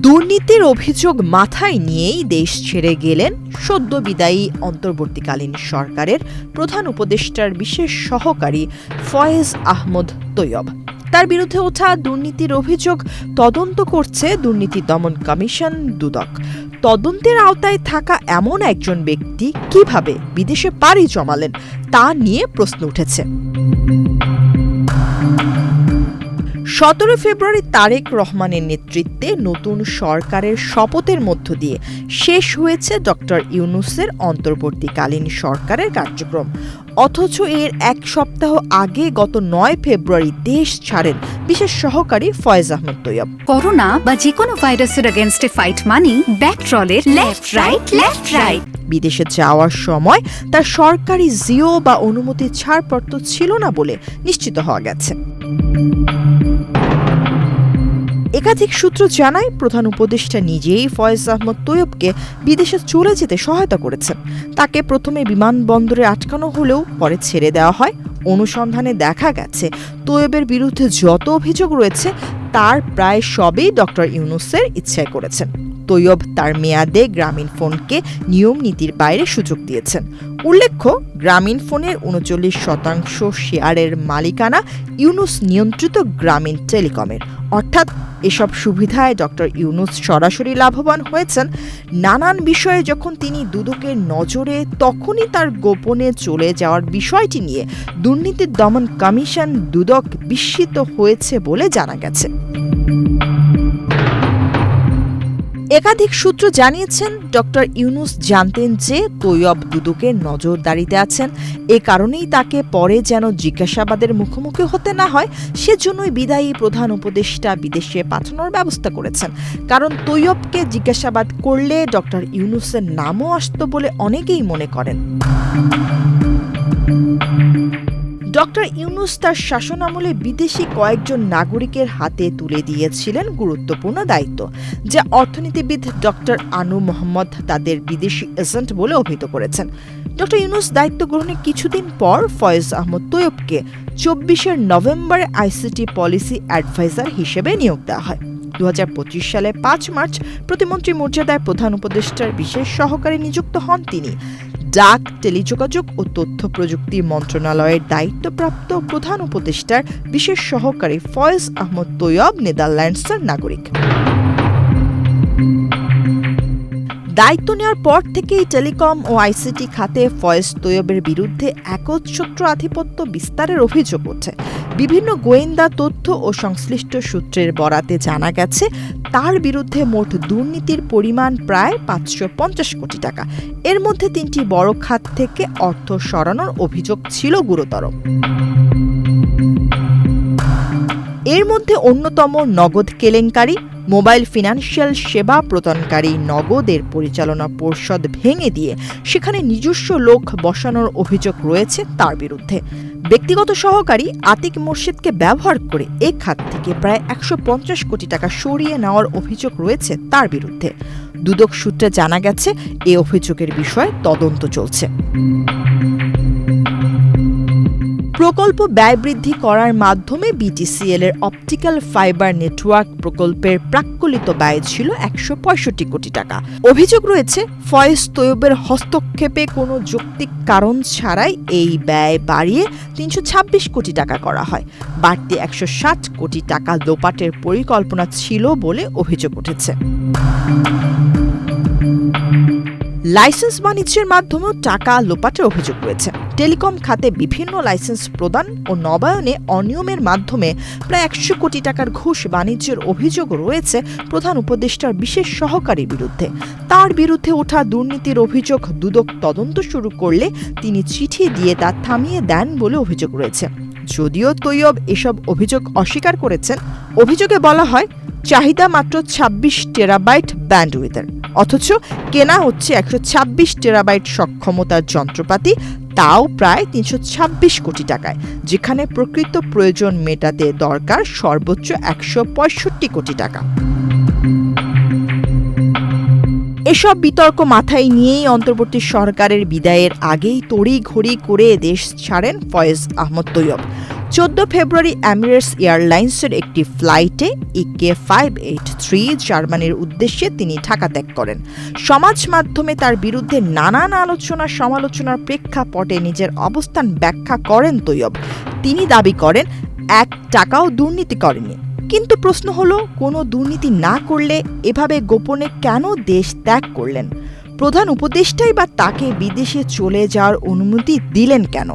দুর্নীতির অভিযোগ মাথায় নিয়েই দেশ ছেড়ে গেলেন সদ্য বিদায়ী অন্তর্বর্তীকালীন সরকারের প্রধান উপদেষ্টার বিশেষ সহকারী ফয়েজ আহমদ তৈয়ব। তার বিরুদ্ধে ওঠা দুর্নীতির অভিযোগ তদন্ত করছে দুর্নীতি দমন কমিশন দুদক। তদন্তের আওতায় থাকা এমন একজন ব্যক্তি কিভাবে বিদেশে পাড়ি জমালেন তা নিয়ে প্রশ্ন উঠেছে। 17 ফেব্রুয়ারি তারেক রহমানের নেতৃত্বে নতুন সরকারের শপথের মধ্য দিয়ে শেষ হয়েছে ডক্টর ইউনূসের অন্তর্বর্তীকালীন সরকারের কার্যক্রম। অথচ এর এক সপ্তাহ আগে গত 9 ফেব্রুয়ারি দেশ ছাড়েন বিশেষ সহকারী ফয়েজ আহমদ তৈয়ব। করোনা বা যে কোনো ভাইরাসের এগেইনস্টে ফাইট মানি ব্যাকট্রলের লেফট রাইট। বিদেশে যাওয়ার সময় তার সরকারি জিও বা অনুমতি ছাড়পত্র ছিল না বলে নিশ্চিত হওয়া গেছে। একাধিক সূত্র জানায় প্রধান উপদেষ্টা নিজেই ফয়েজ আহমদ তৈয়বকে বিদেশে চলে যেতে সহায়তা করেছেন। তাকে প্রথমে বিমানবন্দরে আটকানো হলেও পরে ছেড়ে দেওয়া হয়। অনুসন্ধানে দেখা গেছে তৈয়বের বিরুদ্ধে যত অভিযোগ রয়েছে তার প্রায় সবই ডক্টর ইউনূসের ইচ্ছায় করেছেন। তৈয়ব তার মেয়াদে গ্রামীণফোনকে নিয়ম নীতির বাইরে সুযোগ দিয়েছেন। উল্লেখ্য, গ্রামীণফোনের 39% শেয়ারের মালিকানা ইউনূস নিয়ন্ত্রিত গ্রামীণ টেলিকমের। অর্থাৎ এসব সুবিধায় ডক্টর ইউনূস সরাসরি লাভবান হয়েছেন। নানান বিষয়ে যখন তিনি দুদকের নজরে, তখনই তার গোপনে চলে যাওয়ার বিষয়টি নিয়ে দুর্নীতি দমন কমিশন দুদক বিস্মিত হয়েছে বলে জানা গেছে। একাধিক সূত্র জানিয়েছেন ডক্টর ইউনূস জানতেন যে তৈয়ব দুদকের নজরদারিতে আছেন। এ কারণেই তাকে পরে যেন জিজ্ঞাসাবাদের মুখোমুখি হতে না হয় সেজন্যই বিদায়ী প্রধান উপদেষ্টা বিদেশে পাঠানোর ব্যবস্থা করেছেন। কারণ তৈয়বকে জিজ্ঞাসাবাদ করলে ডক্টর ইউনূসের নামও আসত বলে অনেকেই মনে করেন। ডক্টর ইউনূস তার শাসনামলে বিদেশি কয়েকজন নাগরিকের হাতে তুলে দিয়েছিলেন গুরুত্বপূর্ণ দায়িত্ব, যা অর্থনীতিবিদ ডক্টর আনু মোহাম্মদ তাদের বিদেশি এজেন্ট বলে অভিহিত করেছেন। ডক্টর ইউনূস দায়িত্ব গ্রহণের কিছুদিন পর ফয়েজ আহমদ তৈয়বকে 24 নভেম্বরে আইসিটি পলিসি অ্যাডভাইজার হিসেবে নিয়োগ দেওয়া হয়। 2025 সালে 5 মার্চ প্রতিমন্ত্রী মর্যাদায় প্রধান উপদেষ্টার বিশেষ সহকারী নিযুক্ত হন তিনি। ডাক, টেলিযোগাযোগ ও তথ্য প্রযুক্তি মন্ত্রণালয়ের দায়িত্বপ্রাপ্ত প্রধান উপদেষ্টার বিশেষ সহকারী ফয়েজ আহমদ তৈয়ব নেদারল্যান্ডসের নাগরিক। দায়িত্ব নেওয়ার পর থেকেই টেলিকম ও আইসিটি খাতে ফয়েজ তৈয়বের বিরুদ্ধে একচ্ছত্র আধিপত্য বিস্তারের অভিযোগ ওঠে। বিভিন্ন গোয়েন্দা তথ্য ও সংশ্লিষ্ট সূত্রের বরাতে জানা গেছে তার বিরুদ্ধে মোট দুর্নীতির পরিমাণ প্রায় 550 কোটি টাকা। এর মধ্যে 3টি বড় খাত থেকে অর্থ সরানোর অভিযোগ ছিল গুরুতর। এর মধ্যে অন্যতম নগদ কেলেঙ্কারি। মোবাইল ফিনান্সিয়াল সেবা প্রদানকারী নগদের পরিচালনা পর্ষদ ভেঙে দিয়ে সেখানে নিজস্ব লোক বসানোর অভিযোগ রয়েছে তার বিরুদ্ধে। ব্যক্তিগত সহকারী আতিক মোর্শেদকে ব্যবহার করে এ খাত থেকে প্রায় 150 কোটি টাকা সরিয়ে নেওয়ার অভিযোগ রয়েছে তার বিরুদ্ধে। দুদক সূত্রে জানা গেছে এ অভিযোগের বিষয়ে তদন্ত চলছে। প্রকল্প ব্যয় বৃদ্ধি করার মাধ্যমে বিটিসিএল এর অপটিক্যাল ফাইবার নেটওয়ার্ক প্রকল্পের প্রাক্কলিত ব্যয় ছিল 165 কোটি টাকা। অভিযোগ রয়েছে ফয়েজ তৈয়বের হস্তক্ষেপে কোনো যৌক্তিক কারণ ছাড়াই এই ব্যয় বাড়িয়ে 326 কোটি টাকা করা হয়। বাড়তি 160 কোটি টাকা লোপাটের পরিকল্পনা ছিল বলে অভিযোগ উঠেছে। লাইসেন্স বাণিজ্যের মাধ্যমেও টাকা লোপাটের অভিযোগ রয়েছে। টেলিকম খাতে বিভিন্ন লাইসেন্স প্রদান ও নবায়নে অনিয়মের মাধ্যমে প্রায় 100 কোটি টাকার ঘুষ বাণিজ্যের অভিযোগ রয়েছে প্রধান উপদেষ্টার বিশেষ সহকারীর বিরুদ্ধে। তার বিরুদ্ধে ওঠা দুর্নীতির অভিযোগ দুদক তদন্ত শুরু করলে তিনি চিঠি দিয়ে তা থামিয়ে দেন বলে অভিযোগ রয়েছে। যদিও তৈয়ব এসব অভিযোগ অস্বীকার করেছেন। অভিযোগে বলা হয় চাহিদা মাত্র 26 টেরাবাইট ব্যান্ডউইথের, অথচ কেনা হচ্ছে 126 টেরাবাইট সক্ষমতার যন্ত্রপাতি, তাও প্রায় 326 কোটি টাকায়, যেখানে প্রকৃত প্রয়োজন মেটাতে দরকার সর্বোচ্চ 165 কোটি টাকা। এসব বিতর্ক মাথায় নিয়েই অন্তর্বর্তী সরকারের বিদায়ের আগেই তড়িঘড়ি করে দেশ ছাড়েন ফয়েজ আহমদ তৈয়ব। 14 ফেব্রুয়ারি এমিরেটস এয়ারলাইন্সের একটি ফ্লাইটে EK583 জার্মানির উদ্দেশ্যে তিনি ঢাকা ত্যাগ করেন। সমাজ মাধ্যমে তার বিরুদ্ধে নানান সমালোচনার প্রেক্ষাপটে নিজের অবস্থান ব্যাখ্যা করেন তৈয়ব। তিনি দাবি করেন 1 টাকাও দুর্নীতি করেনি। কিন্তু প্রশ্ন হলো, কোনো দুর্নীতি না করলে এভাবে গোপনে কেন দেশ ত্যাগ করলেন? প্রধান উপদেষ্টাই বা তাকে বিদেশে চলে যাওয়ার অনুমতি দিলেন কেন?